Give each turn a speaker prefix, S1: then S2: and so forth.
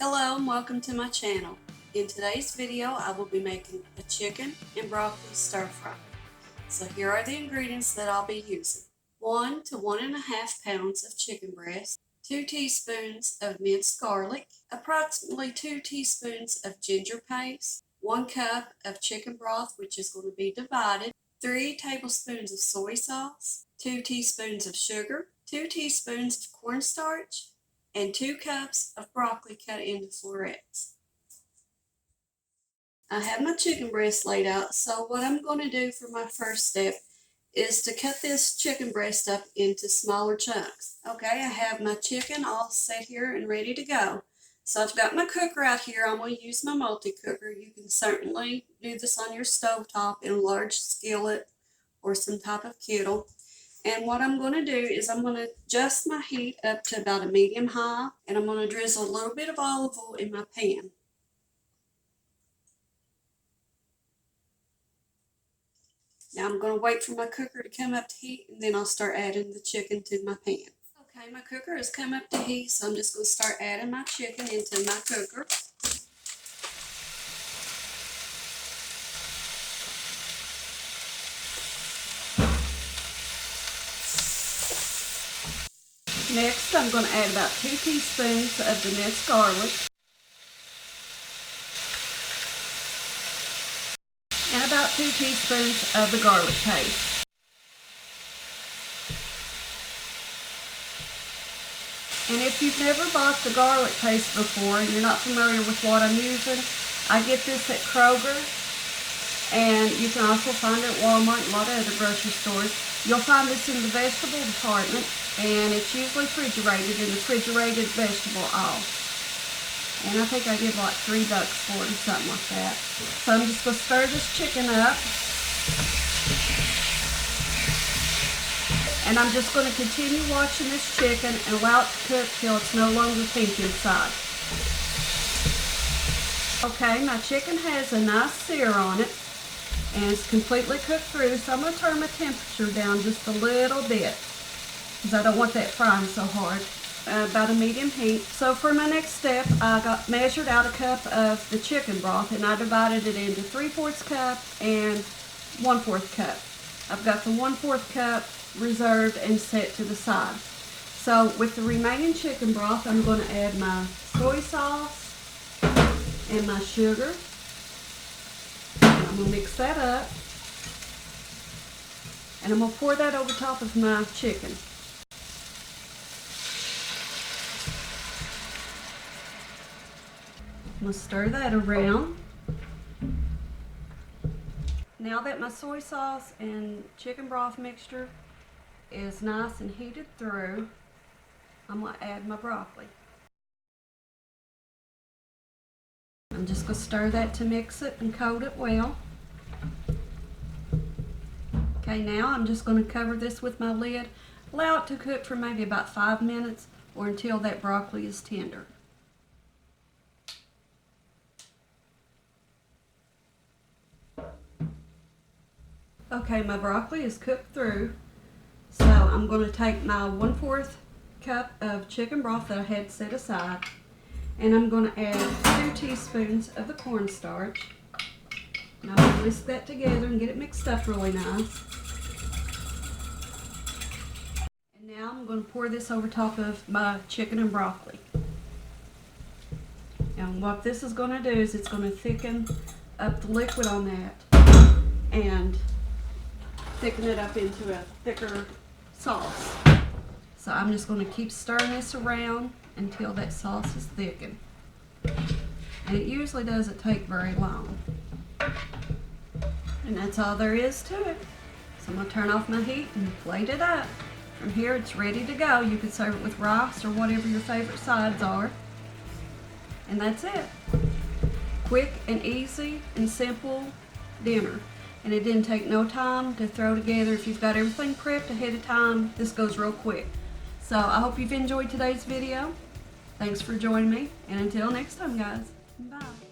S1: Hello and welcome to my channel. In today's video I will be making a chicken and broccoli stir fry. So here are the ingredients that I'll be using. 1 to 1.5 pounds of chicken breast, 2 teaspoons of minced garlic, approximately 2 teaspoons of ginger paste, 1 cup of chicken broth which is going to be divided, 3 tablespoons of soy sauce, 2 teaspoons of sugar, 2 teaspoons of cornstarch, and 2 cups of broccoli cut into florets. I have my chicken breast laid out, so what I'm going to do for my first step is to cut this chicken breast up into smaller chunks. Okay, I have my chicken all set here and ready to go. So I've got my cooker out here. I'm going to use my multi-cooker. You can certainly do this on your stovetop in a large skillet or some type of kettle. And what I'm going to do is I'm going to adjust my heat up to about a medium high, and I'm going to drizzle a little bit of olive oil in my pan. Now I'm going to wait for my cooker to come up to heat, and then I'll start adding the chicken to my pan. Okay, my cooker has come up to heat, so I'm just going to start adding my chicken into my cooker. Next, I'm going to add about 2 teaspoons of the minced garlic and about 2 teaspoons of the garlic paste. And if you've never bought the garlic paste before and you're not familiar with what I'm using, I get this at Kroger, and you can also find it at Walmart and a lot of other grocery stores. You'll find this in the vegetable department, and it's usually refrigerated in the refrigerated vegetable aisle. And I think I give like $3 for it or something like that. So I'm just going to stir this chicken up. And I'm just going to continue watching this chicken and allow it to cook till it's no longer pink inside. Okay, my chicken has a nice sear on it, and it's completely cooked through, so I'm going to turn my temperature down just a little bit because I don't want that frying so hard. About a medium heat. So for my next step, I measured out a cup of the chicken broth, and I divided it into 3/4 cup and 1/4 cup. I've got the 1/4 cup reserved and set to the side. So with the remaining chicken broth, I'm going to add my soy sauce and my sugar. And I'm going to mix that up, and I'm going to pour that over top of my chicken. I'm going to stir that around. Now that my soy sauce and chicken broth mixture is nice and heated through, I'm going to add my broccoli. I'm just going to stir that to mix it and coat it well. Okay, now I'm just going to cover this with my lid. Allow it to cook for maybe about 5 minutes or until that broccoli is tender. Okay, my broccoli is cooked through, so I'm going to take my 1/4 cup of chicken broth that I had set aside, and I'm going to add 2 teaspoons of the cornstarch. And I'm going to whisk that together and get it mixed up really nice. And now I'm going to pour this over top of my chicken and broccoli. And what this is going to do is it's going to thicken up the liquid on that and thicken it up into a thicker sauce. So I'm just going to keep stirring this around until that sauce is thickened. And it usually doesn't take very long. And that's all there is to it. So I'm going to turn off my heat and plate it up. From here it's ready to go. You can serve it with rice or whatever your favorite sides are. And that's it. Quick and easy and simple dinner. And it didn't take no time to throw together. If you've got everything prepped ahead of time, this goes real quick. So I hope you've enjoyed today's video. Thanks for joining me, and until next time, guys, bye.